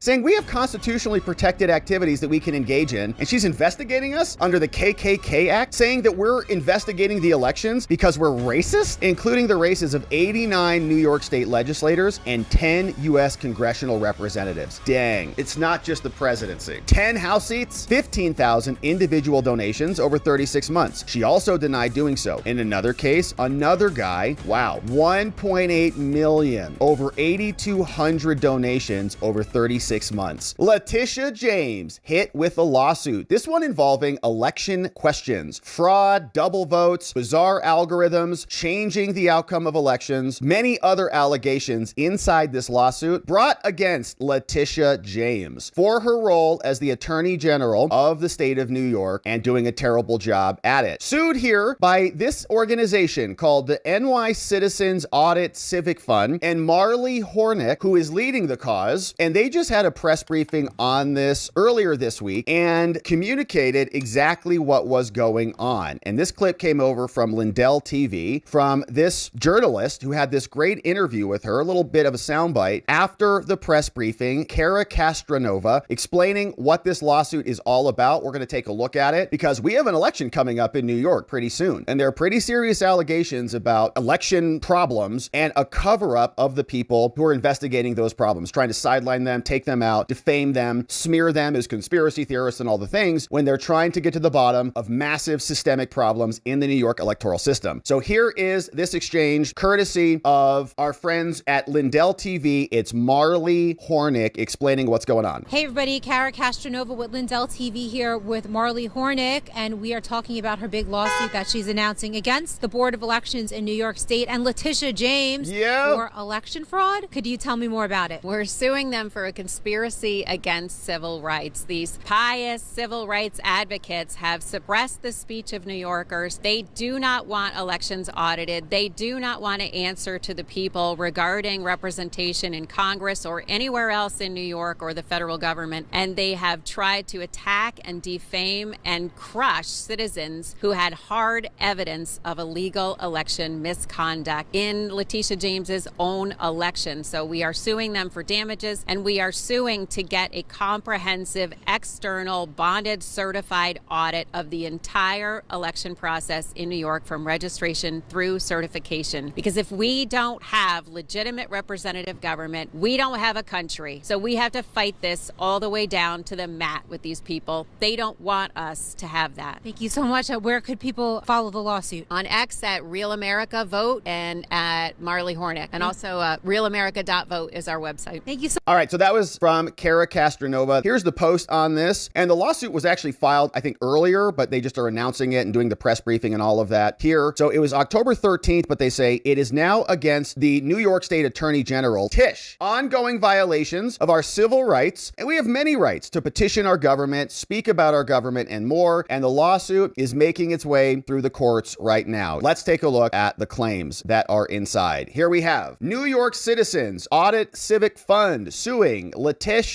saying we have constitutionally protected activities that we can engage in, and she's investigating us under the KKK Act, saying that we're investigating the elections because we're racist, including the races of 89 New York state legislators and 10 U.S. congressional representatives. Dang, it's not just the presidency. 10 House seats, 15,000 individual donations over 36 months. She also denied doing so. In another case, another guy, wow, 1.8 million, over 8,200 donations over 36 months. Letitia James hit with a lawsuit. This one involving election questions, fraud, double votes, bizarre algorithms, changing the outcome of elections, many other allegations inside this lawsuit brought against Letitia James for her role as the Attorney General of the state of New York and doing a terrible job at it. Sued here by this organization called the NY Citizens Audit Civic Fund and Marley Hornick, who is leading the cause. And they just had a press briefing on this earlier this week and communicated exactly what was going on. And this clip came over from Lindell TV from this journalist who had this great interview with her, a little bit of a soundbite after the press briefing. Cara Castronova explaining what this lawsuit is all about. We're going to take a look at it because we have an election coming up in New York pretty soon. And there are pretty serious allegations about election problems and a cover-up of the people who are investigating those problems, trying to sideline them, take them out, defame them, smear them as conspiracy theorists and all the things when they're trying to get to the bottom of massive systemic problems in the New York electoral system. So here is this exchange courtesy of our friends at Lindell TV. It's Marley Hornick explaining what's going on. Hey everybody, Cara Castronova with Lindell TV here with Marley Hornick, and we are talking about her big lawsuit that she's announcing against the Board of Elections in New York State and Letitia James for election fraud. Could you tell me more about it? We're suing them for a conspiracy against civil rights. These pious civil rights advocates have suppressed the speech of New Yorkers. They do not want elections audited. They do not want to answer to the people regarding representation in Congress or anywhere else in New York or the federal government. And they have tried to attack and defame and crush citizens who had hard evidence of illegal election misconduct in Letitia James's own election. So we are suing them for damages, and we are suing to get a comprehensive external bonded certified audit of the entire election process in New York from registration through certification. Because if we don't have legitimate representative government, we don't have a country. So we have to fight this all the way down to the mat with these people. They don't want us to have that. Thank you so much. Where could people follow the lawsuit? On X at Real America Vote and at Marley Hornick. And also realamerica.vote is our website. Thank you so much. All right, so that was from Cara Castronova. Here's the post on this. And the lawsuit was actually filed, I think, earlier, but they just are announcing it and doing the press briefing and all of that here. So it was October 13th, but they say it is now against the New York State Attorney General, Tish. Ongoing violations of our civil rights, and we have many rights to petition our government, speak about our government, and more. And the lawsuit is making its way through the courts right now. Let's take a look at the claims that are inside. Here we have New York Citizens Audit Civic Fund suing Letitia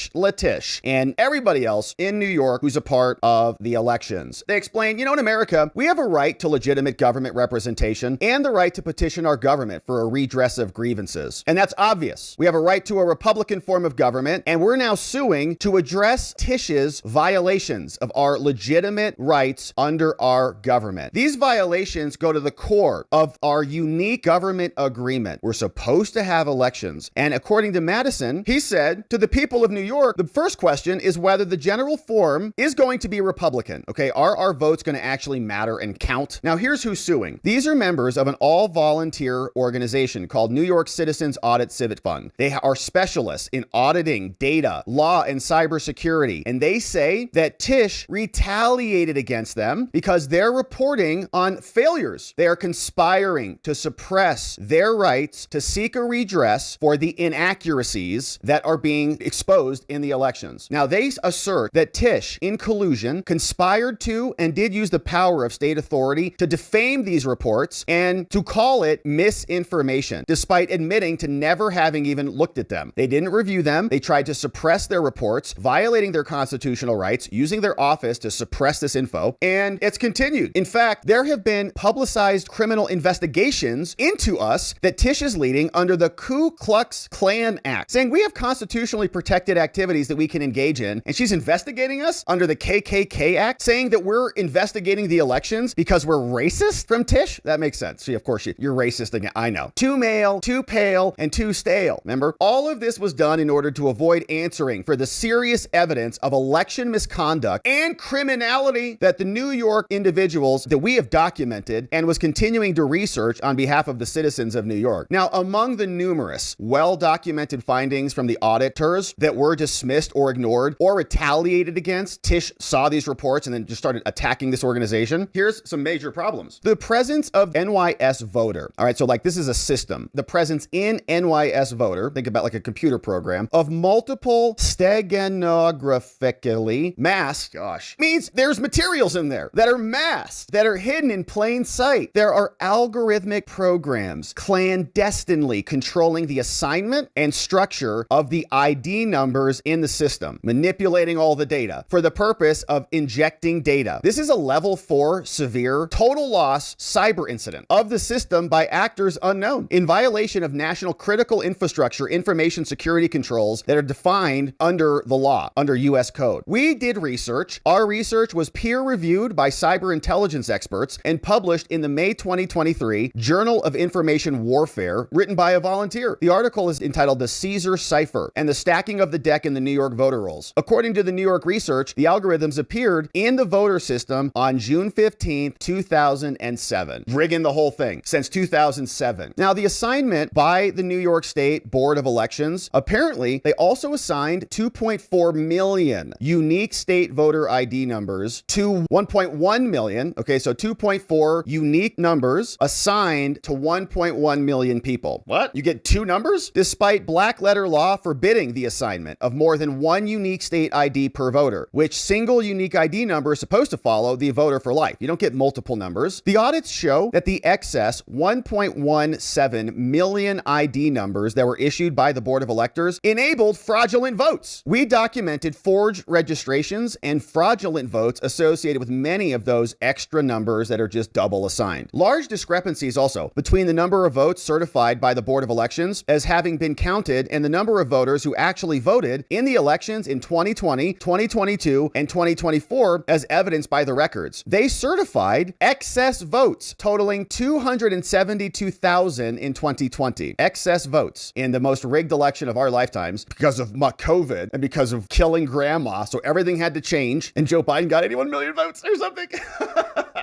and everybody else in New York who's a part of the elections. They explain, in America, we have a right to legitimate government representation and the right to petition our government for a redress of grievances. And that's obvious. We have a right to a Republican form of government, and we're now suing to address Tish's violations of our legitimate rights under our government. These violations go to the core of our unique government agreement. We're supposed to have elections. And according to Madison, he said to the people of New York, the first question is whether the general form is going to be Republican. Okay, are our votes going to actually matter and count? Now, here's who's suing. These are members of an all-volunteer organization called New York Citizens Audit Civic Fund. They are specialists in auditing data, law, and cybersecurity. And they say that Tish retaliated against them because they're reporting on failures. They are conspiring to suppress their rights to seek a redress for the inaccuracies that are being exposed in the elections. Now, they assert that Tish, in collusion, conspired to and did use the power of state authority to defame these reports and to call it misinformation, despite admitting to never having even looked at them. They didn't review them. They tried to suppress their reports, violating their constitutional rights, using their office to suppress this info, and it's continued. In fact, there have been publicized criminal investigations into us that Tish is leading under the Ku Klux Klan Act, saying we have constitutionally protected activities that we can engage in. And she's investigating us under the KKK Act, saying that we're investigating the elections because we're racist from Tish. That makes sense. See, of course, you're racist again. I know. Too male, too pale, and too stale. Remember? All of this was done in order to avoid answering for the serious evidence of election misconduct and criminality that the New York individuals that we have documented and was continuing to research on behalf of the citizens of New York. Now, among the numerous well-documented findings from the auditors that were dismissed or ignored or retaliated against, Tish saw these reports and then just started attacking this organization. Here's some major problems. The presence of NYS Voter. All right, so like this is a system. The presence in NYS Voter, think about like a computer program, of multiple stenographically masked, means there's materials in there that are masked, that are hidden in plain sight. There are algorithmic programs clandestinely controlling the assignment and structure of the ID numbers in the system, manipulating all the data for the purpose of injecting data. This is a level 4 severe total loss cyber incident of the system by actors unknown in violation of national critical infrastructure information security controls that are defined under the law, under US code. We did research. Our research was peer reviewed by cyber intelligence experts and published in the May 2023 Journal of Information Warfare, written by a volunteer. The article is entitled The Caesar Cipher and the Stacking of the Deck in the New York Voter Rolls. According to the New York research, the algorithms appeared in the voter system on June 15, 2007. Rigging the whole thing since 2007. Now, the assignment by the New York State Board of Elections, apparently they also assigned 2.4 million unique state voter ID numbers to 1.1 million. Okay, so 2.4 unique numbers assigned to 1.1 million people. What? You get two numbers? Despite black letter law forbidding the assignment of more than one unique state ID per voter, which single unique ID number is supposed to follow the voter for life. You don't get multiple numbers. The audits show that the excess 1.17 million ID numbers that were issued by the Board of Electors enabled fraudulent votes. We documented forged registrations and fraudulent votes associated with many of those extra numbers that are just double assigned. Large discrepancies also between the number of votes certified by the Board of Elections as having been counted and the number of voters who actually voted in the elections in 2020, 2022, and 2024 as evidenced by the records. They certified excess votes totaling 272,000 in 2020. Excess votes in the most rigged election of our lifetimes because of COVID and because of killing grandma. So everything had to change and Joe Biden got 81 million votes or something.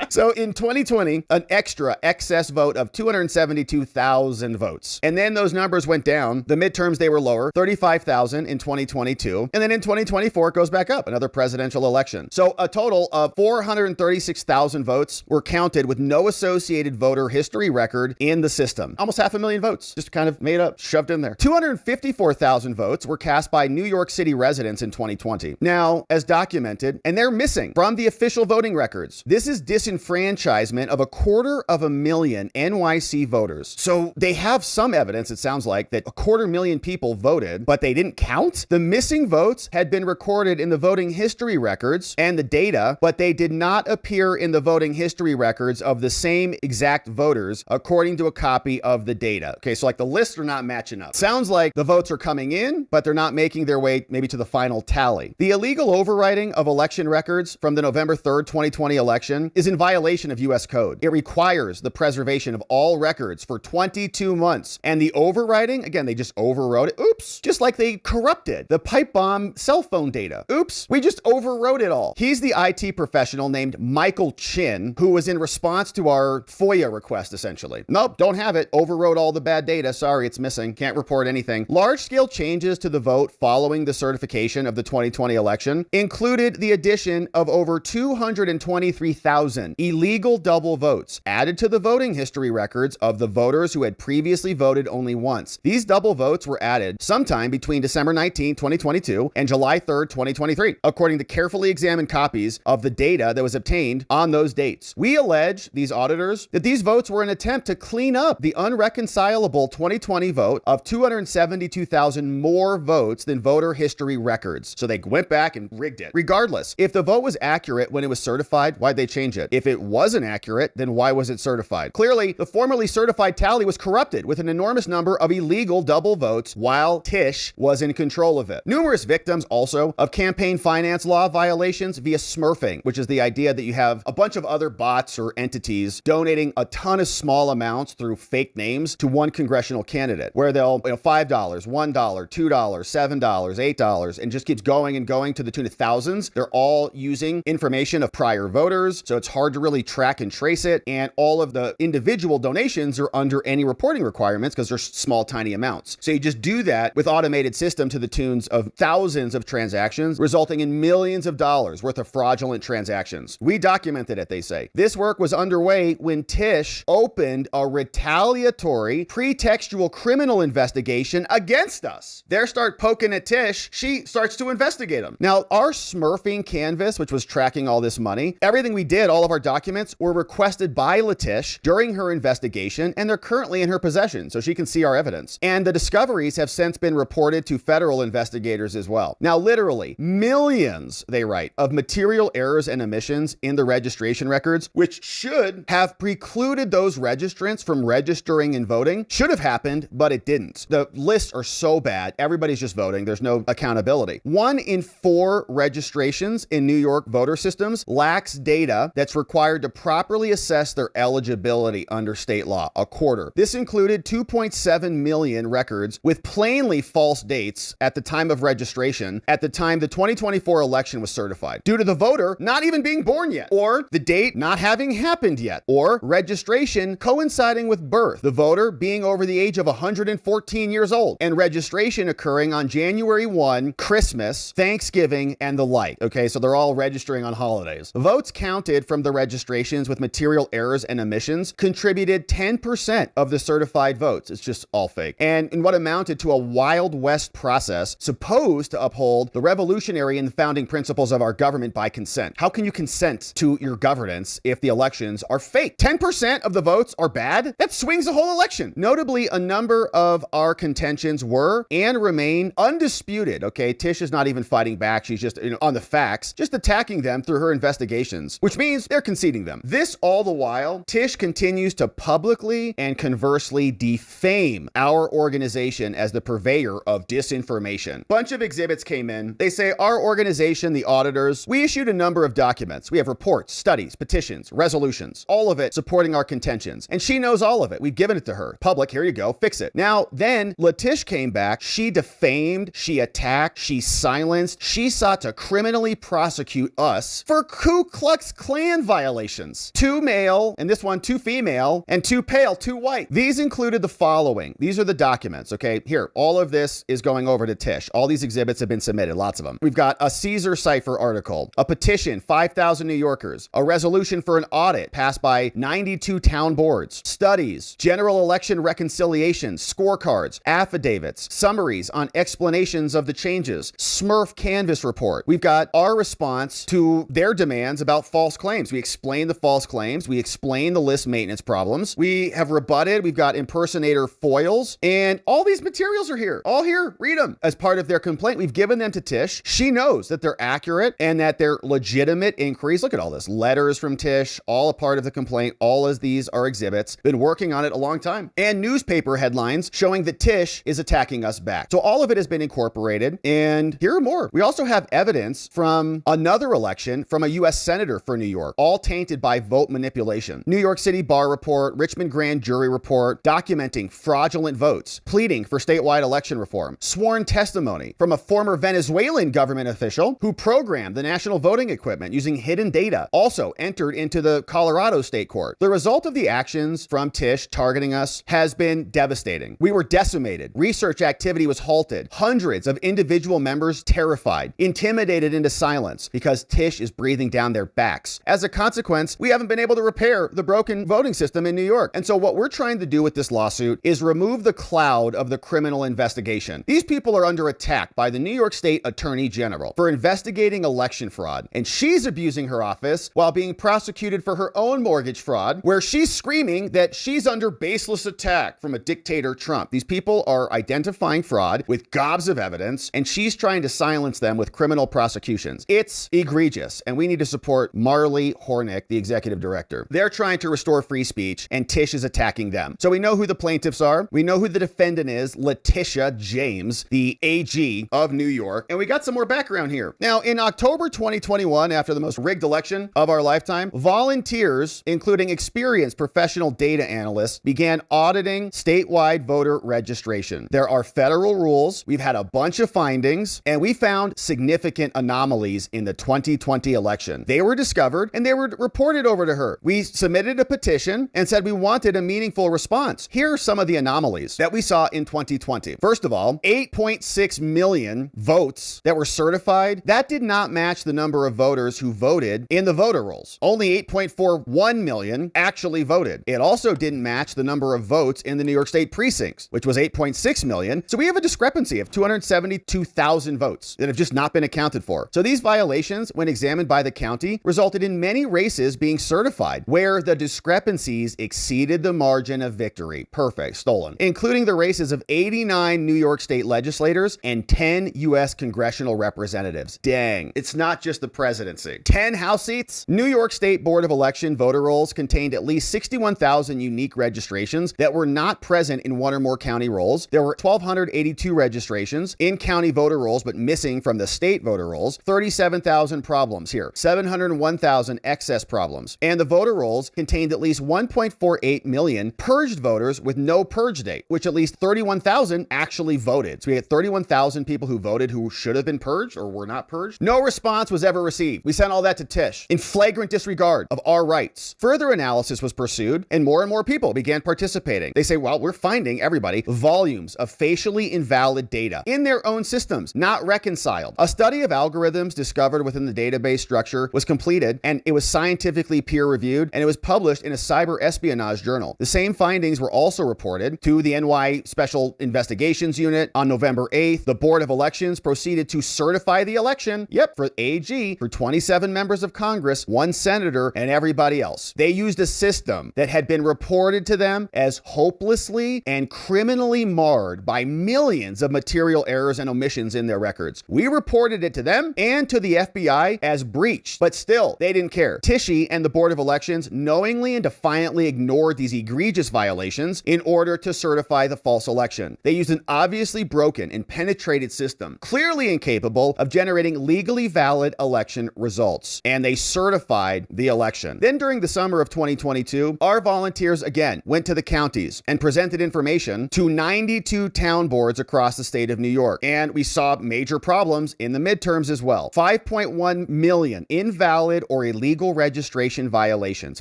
So in 2020, an extra excess vote of 272,000 votes. And then those numbers went down. The midterms, they were lower, 35,000 in 2022. And then in 2024, it goes back up, another presidential election. So a total of 436,000 votes were counted with no associated voter history record in the system. Almost 500,000 votes, just kind of made up, shoved in there. 254,000 votes were cast by New York City residents in 2020. Now, as documented, and they're missing from the official voting records, this is disenfranchisement of 250,000 NYC voters. So they have some evidence, it sounds like, that 250,000 people voted, but they didn't count. The missing votes had been recorded in the voting history records and the data, but they did not appear in the voting history records of the same exact voters, according to a copy of the data. Okay, so like the lists are not matching up. Sounds like the votes are coming in, but they're not making their way maybe to the final tally. The illegal overwriting of election records from the November 3rd, 2020 election is in violation of US code. It requires the preservation of all records for 22 months. And the overwriting, again, they just overwrote it. Oops. Just like they corrupted the pipe bomb cell phone data. Oops. We just overwrote it all. He's the IT professional named Michael Chin, who was in response to our FOIA request, essentially. Nope, don't have it. Overwrote all the bad data. Sorry, it's missing. Can't report anything. Large-scale changes to the vote following the certification of the 2020 election included the addition of over 223,000 illegal double votes added to the voting history records of the voters who had previously voted only once. These double votes were added sometime between December 19, 2022 and July 3rd, 2023, according to carefully examined copies of the data that was obtained on those dates. We allege, these auditors, that these votes were an attempt to clean up the unreconcilable 2020 vote of 272,000 more votes than voter history records. So they went back and rigged it. Regardless, if the vote was accurate when it was certified, why'd they change it? If it wasn't accurate, then why was it certified? Clearly, the formerly certified tally was corrupted with an enormous number of illegal double votes while Tish was was in control of it. Numerous victims also of campaign finance law violations via smurfing, which is the idea that you have a bunch of other bots or entities donating a ton of small amounts through fake names to one congressional candidate, where they'll, $5, $1, $2, $7, $8, and just keeps going and going to the tune of thousands. They're all using information of prior voters, so it's hard to really track and trace it. And all of the individual donations are under any reporting requirements because they're small, tiny amounts. So you just do that with automated system to the tunes of thousands of transactions, resulting in millions of dollars worth of fraudulent transactions. We documented it, they say. This work was underway when Tish opened a retaliatory pretextual criminal investigation against us. They start poking at Tish. She starts to investigate them. Now, our smurfing canvas, which was tracking all this money, everything we did, all of our documents were requested by Letitia during her investigation, and they're currently in her possession, so she can see our evidence. And the discoveries have since been reported to federal investigators as well. Now, literally millions, they write, of material errors and omissions in the registration records, which should have precluded those registrants from registering and voting, should have happened, but it didn't. The lists are so bad, everybody's just voting. There's no accountability. 1 in 4 registrations in New York voter systems lacks data that's required to properly assess their eligibility under state law, a quarter. This included 2.7 million records with plainly false dates at the time of registration, at the time the 2024 election was certified, due to the voter not even being born yet, or the date not having happened yet, or registration coinciding with birth, the voter being over the age of 114 years old, and registration occurring on January 1, Christmas, Thanksgiving, and the like. Okay, so they're all registering on holidays. Votes counted from the registrations with material errors and omissions contributed 10% of the certified votes. It's just all fake. And in what amounted to a Wild West process supposed to uphold the revolutionary and founding principles of our government by consent. How can you consent to your governance if the elections are fake? 10% of the votes are bad? That swings the whole election. Notably, a number of our contentions were and remain undisputed. Okay, Tish is not even fighting back. She's just on the facts, just attacking them through her investigations, which means they're conceding them. This all the while, Tish continues to publicly and conversely defame our organization as the purveyor of disinformation. Bunch of exhibits came in. They say our organization, the auditors, we issued a number of documents. We have reports, studies, petitions, resolutions, all of it supporting our contentions. And she knows all of it. We've given it to her. Public, here you go, fix it. Now, then Letitia came back. She defamed, she attacked, she silenced, she sought to criminally prosecute us for Ku Klux Klan violations. 2 male, and this one 2 female, and 2 pale, 2 white. These included the following. These are the documents, okay? Here, all of this is going over to Tish. All these exhibits have been submitted, lots of them. We've got a Caesar cipher article, a petition, 5,000 New Yorkers, a resolution for an audit passed by 92 town boards, studies, general election reconciliations, scorecards, affidavits, summaries on explanations of the changes, Smurf canvas report. We've got our response to their demands about false claims. We explain the false claims. We explain the list maintenance problems. We have rebutted. We've got impersonator foils, and all these materials are here. All here. Read them. As part of their complaint, we've given them to Tish. She knows that they're accurate and that they're legitimate inquiries. Look at all this. Letters from Tish, all a part of the complaint. All of these are exhibits. Been working on it a long time. And newspaper headlines showing that Tish is attacking us back. So all of it has been incorporated, and here are more. We also have evidence from another election from a U.S. senator for New York, all tainted by vote manipulation. New York City bar report, Richmond grand jury report, documenting fraudulent votes, pleading for statewide election reform, sworn testimony from a former Venezuelan government official who programmed the national voting equipment using hidden data, also entered into the Colorado state court. The result of the actions from Tish targeting us has been devastating. We were decimated. Research activity was halted. Hundreds of individual members terrified, intimidated into silence because Tish is breathing down their backs. As a consequence, we haven't been able to repair the broken voting system in New York. And so what we're trying to do with this lawsuit is remove the cloud of the criminal investigation. These people are under attack by the New York State Attorney General for investigating election fraud, and she's abusing her office while being prosecuted for her own mortgage fraud, where she's screaming that she's under baseless attack from a dictator Trump. These people are identifying fraud with gobs of evidence, and she's trying to silence them with criminal prosecutions. It's egregious, and we need to support Marley Hornick, the executive director. They're trying to restore free speech, and Tish is attacking them. So we know who the plaintiffs are. We know who the defendant is, Letitia James. James, the AG of New York. And we got some more background here. Now, in October 2021, after the most rigged election of our lifetime, volunteers, including experienced professional data analysts, began auditing statewide voter registration. There are federal rules. We've had a bunch of findings, and we found significant anomalies in the 2020 election. They were discovered and they were reported over to her. We submitted a petition and said we wanted a meaningful response. Here are some of the anomalies that we saw in 2020. First of all, 8.6 million votes that were certified. That did not match the number of voters who voted in the voter rolls. Only 8.41 million actually voted. It also didn't match the number of votes in the New York State precincts, which was 8.6 million. So we have a discrepancy of 272,000 votes that have just not been accounted for. So these violations, when examined by the county, resulted in many races being certified where the discrepancies exceeded the margin of victory. Perfect. Stolen. Including the races of 89 New York State legislators and 10 U.S. congressional representatives. Dang. It's not just the presidency. 10 House seats? New York State Board of Election voter rolls contained at least 61,000 unique registrations that were not present in one or more county rolls. There were 1,282 registrations in county voter rolls, but missing from the state voter rolls. 37,000 problems here. 701,000 excess problems. And the voter rolls contained at least 1.48 million purged voters with no purge date, which at least 31,000 actually voted. So we had 31,000 people who voted who should have been purged or were not purged. No response was ever received. We sent all that to Tish in flagrant disregard of our rights. Further analysis was pursued and more people began participating. They say, well, we're finding everybody volumes of facially invalid data in their own systems, not reconciled. A study of algorithms discovered within the database structure was completed, and it was scientifically peer reviewed, and it was published in a cyber espionage journal. The same findings were also reported to the NY Special Investigations Unit on November 8th. The Board of Elections proceeded to certify the election, for AG, for 27 members of Congress, 1 senator, and everybody else. They used a system that had been reported to them as hopelessly and criminally marred by millions of material errors and omissions in their records. We reported it to them and to the FBI as breached, but still, they didn't care. Tishy and the Board of Elections knowingly and defiantly ignored these egregious violations in order to certify the false election. They used an obviously broken and penetrated system, clearly incapable of generating legally valid election results, and they certified the election. Then during the summer of 2022, our volunteers again went to the counties and presented information to 92 town boards across the state of New York, and we saw major problems in the midterms as well. 5.1 million invalid or illegal registration violations.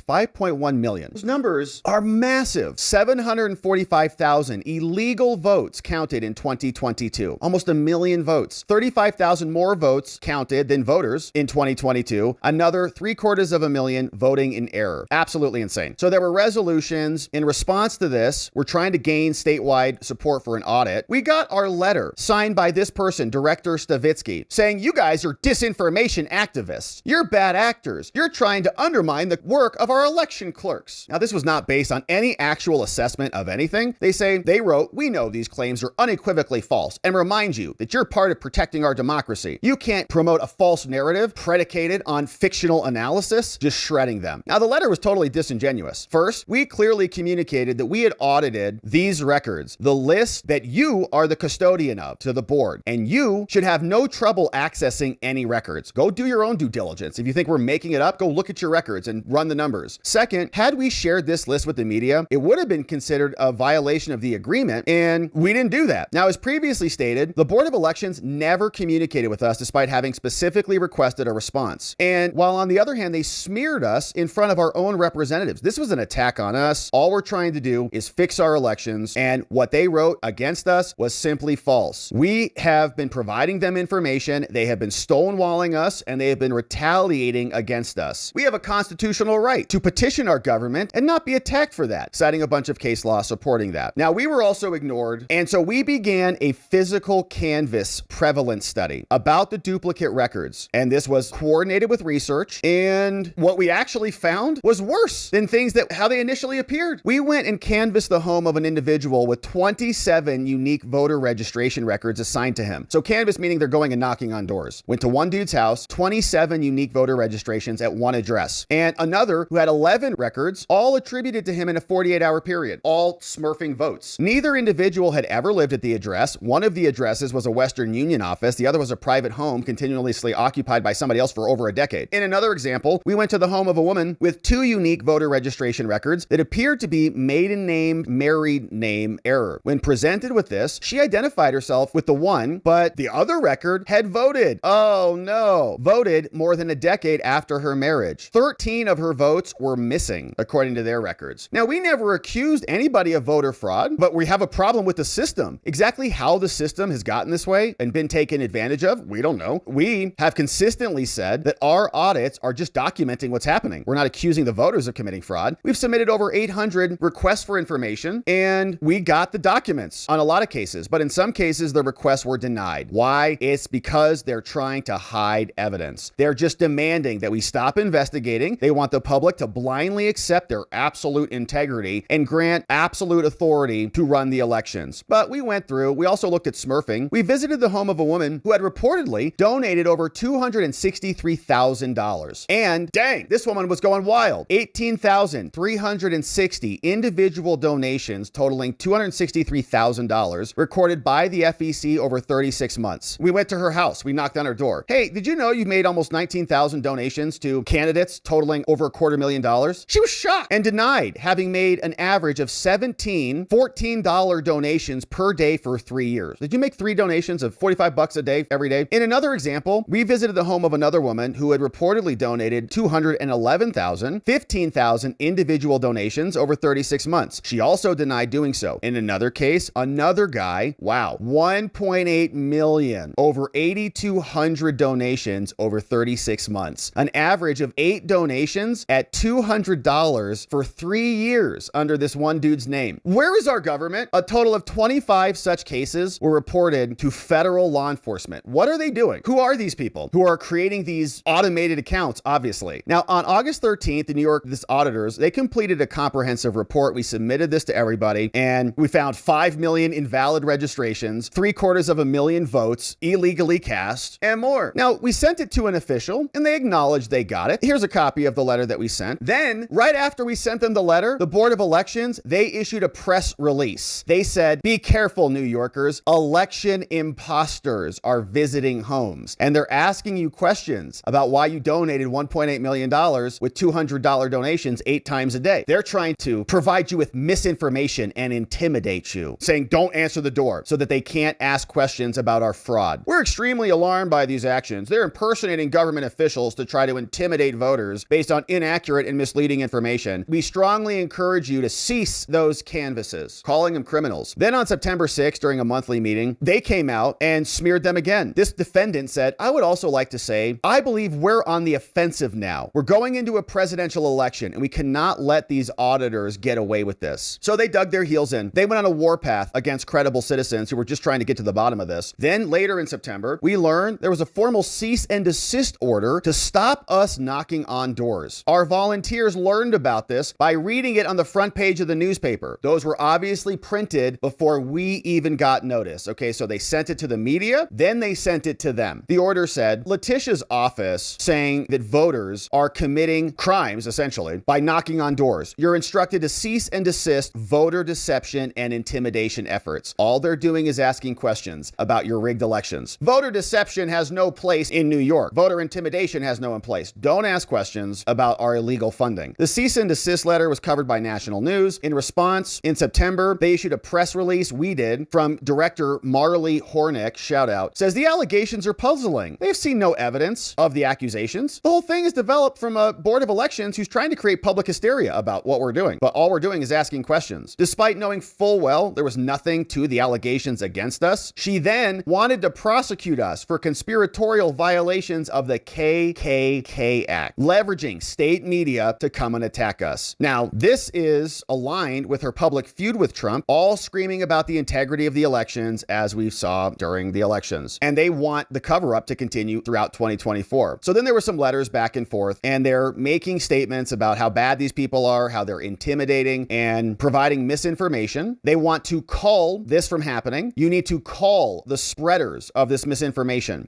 5.1 million. Those numbers are massive. 745,000 illegal votes counted in 2022. Almost 1 million votes. 35,000 more votes counted than voters in 2022. Another 750,000 voting in error. Absolutely insane. So there were resolutions. In response to this, we're trying to gain statewide support for an audit. We got our letter signed by this person, Director Stavitsky, saying, you guys are disinformation activists. You're bad actors. You're trying to undermine the work of our election clerks. Now, this was not based on any actual assessment of anything. They wrote, we know these claims are unequivocally false and remind you that you're part of protecting our democracy. You can't promote a false narrative predicated on fictional analysis, just shredding them. Now, the letter was totally disingenuous. First, we clearly communicated that we had audited these records, the list that you are the custodian of, to the board, and you should have no trouble accessing any records. Go do your own due diligence. If you think we're making it up, go look at your records and run the numbers. Second, had we shared this list with the media, it would have been considered a violation of the agreement, and we didn't do that. Now, as previously stated, the Board of Elections never communicated with us despite having specifically requested a response. And while on the other hand, they smeared us in front of our own representatives. This was an attack on us. All we're trying to do is fix our elections, and what they wrote against us was simply false. We have been providing them information. They have been stonewalling us, and they have been retaliating against us. We have a constitutional right to petition our government and not be attacked for that, citing a bunch of case law supporting that. Now, we were also ignored, and so we began a physical canvas prevalence study about the duplicate records, and this was coordinated with research, and what we actually found was worse than how they initially appeared. We went and canvassed the home of an individual with 27 unique voter registration records assigned to him. So canvass meaning they're going and knocking on doors. Went to one dude's house, 27 unique voter registrations at one address, and another who had 11 records, all attributed to him in a 48-hour period, all smurfing votes. Neither individual had ever lived at the address. address. One of the addresses was a Western Union office. The other was a private home continuously occupied by somebody else for over a decade. In another example, we went to the home of a woman with 2 unique voter registration records that appeared to be maiden name, married name error. When presented with this, she identified herself with the one, but the other record had voted. Oh no, voted more than a decade after her marriage. 13 of her votes were missing, according to their records. Now, we never accused anybody of voter fraud, but we have a problem with the system. Exactly how the system has gotten this way and been taken advantage of, we don't know. We have consistently said that our audits are just documenting what's happening. We're not accusing the voters of committing fraud. We've submitted over 800 requests for information, and we got the documents on a lot of cases, but in some cases, the requests were denied. Why? It's because they're trying to hide evidence. They're just demanding that we stop investigating. They want the public to blindly accept their absolute integrity and grant absolute authority to run the elections. But we went through, we also looked at smurfing. We visited the home of a woman who had reportedly donated over $263,000. And dang, this woman was going wild. 18,360 individual donations totaling $263,000 recorded by the FEC over 36 months. We went to her house. We knocked on her door. Hey, did you know you made almost 19,000 donations to candidates totaling over $250,000? She was shocked and denied having made an average of 17 $14 donations per day for 3 years. Did you make 3 donations of $45 a day every day? In another example, we visited the home of another woman who had reportedly donated $211,000, 15,000 individual donations over 36 months. She also denied doing so. In another case, another guy, wow, 1.8 million, over 8,200 donations over 36 months. An average of 8 donations at $200 for 3 years under this one dude's name. Where is our government? A total of 25 such cases were reported to federal law enforcement. What are they doing? Who are these people who are creating these automated accounts, obviously? Now, on August 13th, the New York auditors, they completed a comprehensive report. We submitted this to everybody, and we found 5 million invalid registrations, 750,000 votes illegally cast, and more. Now, we sent it to an official, and they acknowledged they got it. Here's a copy of the letter that we sent. Then, right after we sent them the letter, the Board of Elections, they issued a press release. They said, be careful, New Yorkers. Election imposters are visiting homes, and they're asking you questions about why you donated $1.8 million with $200 donations 8 times a day. They're trying to provide you with misinformation and intimidate you, saying don't answer the door so that they can't ask questions about our fraud. We're extremely alarmed by these actions. They're impersonating government officials to try to intimidate voters based on inaccurate and misleading information. We strongly encourage you to cease those canvasses, calling them criminals. Then on September 6th, during a monthly meeting, they came out and smeared them again. This defendant said, I would also like to say, I believe we're on the offensive now. We're going into a presidential election, and we cannot let these auditors get away with this. So they dug their heels in. They went on a warpath against credible citizens who were just trying to get to the bottom of this. Then later in September, we learned there was a formal cease and desist order to stop us knocking on doors. Our volunteers learned about this by reading it on the front page of the newspaper. Those were obviously printed before we even got notice. Okay, so they sent it to the media, then they sent it to them. The order said, Letitia's office saying that voters are committing crimes, essentially, by knocking on doors. You're instructed to cease and desist voter deception and intimidation efforts. All they're doing is asking questions about your rigged elections. Voter deception has no place in New York. Voter intimidation has no place. Don't ask questions about our illegal funding. The cease and desist letter was covered by national news. In response, in September, they issued a press release, we did, from Director Marley Hornick, shout out, says the allegations are puzzling. They've seen no evidence of the accusations. The whole thing is developed from a Board of Elections who's trying to create public hysteria about what we're doing. But all we're doing is asking questions. Despite knowing full well there was nothing to the allegations against us, she then wanted to prosecute us for conspiratorial violations of the KKK Act, leveraging state media to come and attack us. Now, this is aligned with her public feud with Trump, all screaming about the integrity of the elections as we saw during the elections. And they want the cover-up to continue throughout 2024. So then there were some letters back and forth, and they're making statements about how bad these people are, how they're intimidating and providing misinformation. They want to call this from happening. You need to call the spreaders of this misinformation,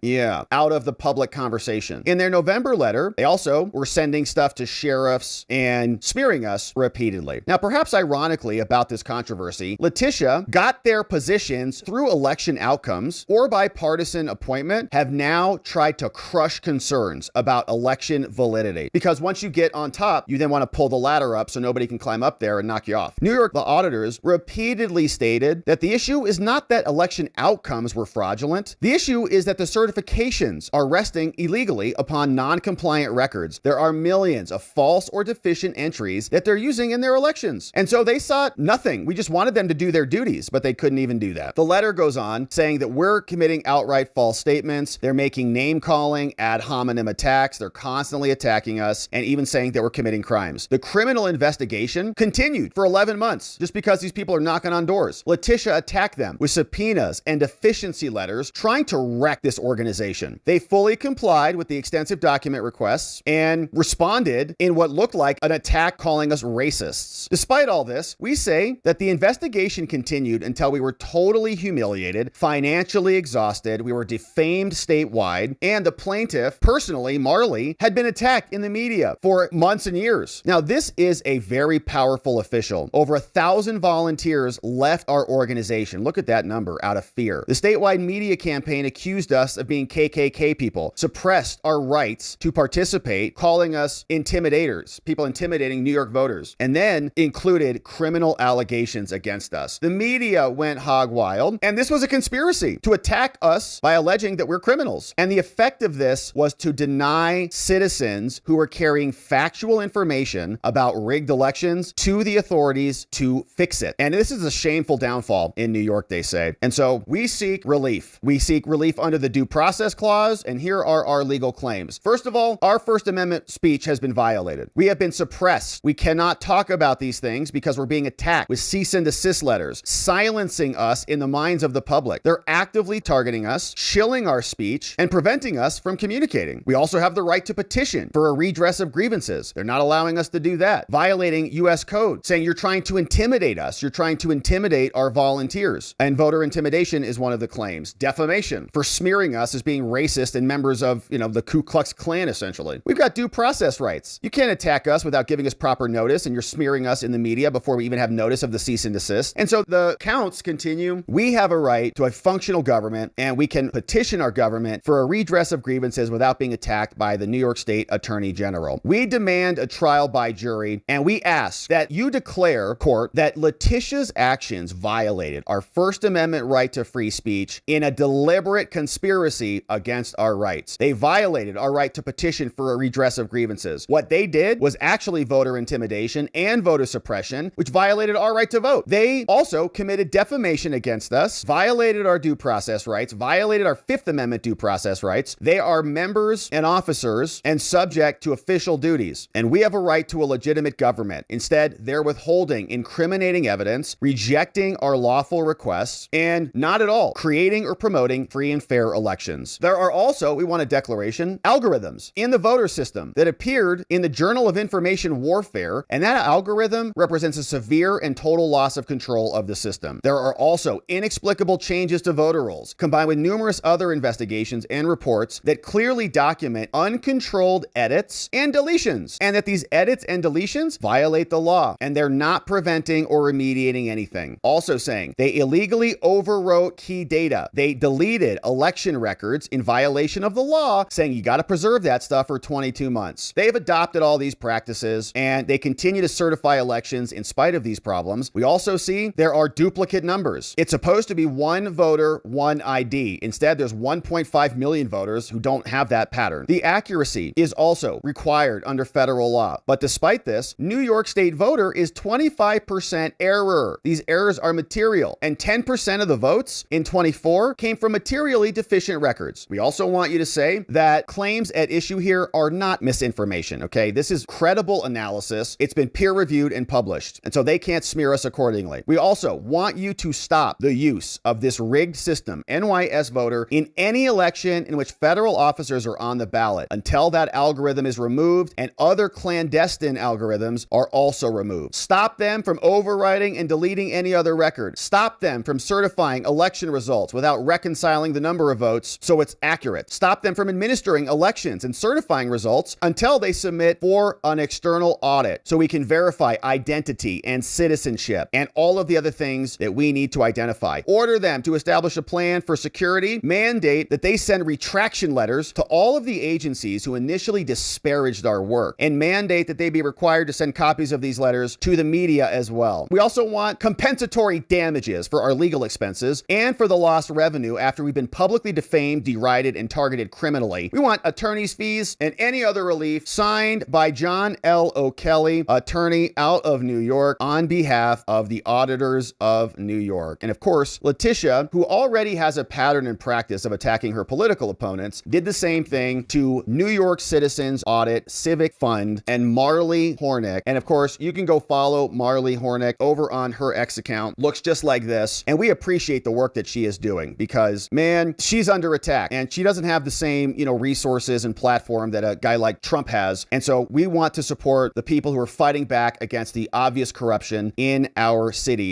out of the public conversation. In their November letter, they also were sending stuff to sheriffs and smearing us repeatedly. Now, perhaps ironically about this controversy, Letitia got their position positions through election outcomes or by partisan appointment have now tried to crush concerns about election validity. Because once you get on top, you then want to pull the ladder up so nobody can climb up there and knock you off. New York, the auditors repeatedly stated that the issue is not that election outcomes were fraudulent. The issue is that the certifications are resting illegally upon non-compliant records. There are millions of false or deficient entries that they're using in their elections. And so they sought nothing. We just wanted them to do their duties, but they couldn't even do that. The letter goes on saying that we're committing outright false statements. They're making name calling, ad hominem attacks. They're constantly attacking us and even saying that we're committing crimes. The criminal investigation continued for 11 months just because these people are knocking on doors. Letitia attacked them with subpoenas and deficiency letters trying to wreck this organization. They fully complied with the extensive document requests and responded in what looked like an attack calling us racists. Despite all this, we say that the investigation continued until we were totally humiliated, financially exhausted, we were defamed statewide, and the plaintiff, personally, Marley, had been attacked in the media for months and years. Now, this is a very powerful official. Over 1,000 volunteers left our organization. Look at that number, out of fear. The statewide media campaign accused us of being KKK people, suppressed our rights to participate, calling us intimidators, people intimidating New York voters, and then included criminal allegations against us. The media went hog wild, and this was a conspiracy to attack us by alleging that we're criminals. And the effect of this was to deny citizens who were carrying factual information about rigged elections to the authorities to fix it. And this is a shameful downfall in New York, they say. And so we seek relief. We seek relief under the Due Process Clause, and here are our legal claims. First of all, our First Amendment speech has been violated. We have been suppressed. We cannot talk about these things because we're being attacked with cease and desist letters, silencing us in the minds of the public. They're actively targeting us, shilling our speech, and preventing us from communicating. We also have the right to petition for a redress of grievances. They're not allowing us to do that, violating U.S. code, saying you're trying to intimidate us. You're trying to intimidate our volunteers. And voter intimidation is one of the claims. Defamation for smearing us as being racist and members of, the Ku Klux Klan, essentially. We've got due process rights. You can't attack us without giving us proper notice, and you're smearing us in the media before we even have notice of the cease and desist. And so the counts continue. We have a right to a functional government, and we can petition our government for a redress of grievances without being attacked by the New York State Attorney General. We demand a trial by jury, and we ask that you declare, court, that Letitia's actions violated our First Amendment right to free speech in a deliberate conspiracy against our rights. They violated our right to petition for a redress of grievances. What they did was actually voter intimidation and voter suppression, which violated our right to vote. They also committed defamation against us, violated our due process rights, violated our Fifth Amendment due process rights. They are members and officers and subject to official duties, and we have a right to a legitimate government. Instead, they're withholding incriminating evidence, rejecting our lawful requests, and not at all creating or promoting free and fair elections. There are also, we want a declaration, algorithms in the voter system that appeared in the Journal of Information Warfare, and that algorithm represents a severe and total loss of control of the system. There are also inexplicable changes to voter rolls, combined with numerous other investigations and reports that clearly document uncontrolled edits and deletions, and that these edits and deletions violate the law, and they're not preventing or remediating anything. Also saying they illegally overwrote key data. They deleted election records in violation of the law, saying you got to preserve that stuff for 22 months. They've adopted all these practices, and they continue to certify elections in spite of these problems. We also see there are duplicate numbers. It's supposed to be one voter, one ID. Instead, there's 1.5 million voters who don't have that pattern. The accuracy is also required under federal law. But despite this, New York State voter is 25% error. These errors are material, and 10% of the votes in 24 came from materially deficient records. We also want you to say that claims at issue here are not misinformation, okay? This is credible analysis. It's been peer-reviewed and published, and so they can't smear us accordingly. We also want you to stop the use of this rigged system, NYS voter, in any election in which federal officers are on the ballot until that algorithm is removed and other clandestine algorithms are also removed. Stop them from overwriting and deleting any other record. Stop them from certifying election results without reconciling the number of votes so it's accurate. Stop them from administering elections and certifying results until they submit for an external audit so we can verify identity and citizenship and all of the other things that we need to identify. Order them to establish a plan for security, mandate that they send retraction letters to all of the agencies who initially disparaged our work, and mandate that they be required to send copies of these letters to the media as well. We also want compensatory damages for our legal expenses and for the lost revenue after we've been publicly defamed, derided, and targeted criminally. We want attorney's fees and any other relief signed by John L. O'Kelly, attorney out of New York, on behalf of the auditors of New York. And of course, Letitia, who already has a pattern and practice of attacking her political opponents, did the same thing to New York Citizens Audit Civic Fund and Marley Hornick. And of course, you can go follow Marley Hornick over on her X account. Looks just like this. And we appreciate the work that she is doing because, man, she's under attack and she doesn't have the same, resources and platform that a guy like Trump has. And so we want to support the people who are fighting back against the obvious corruption in our cities.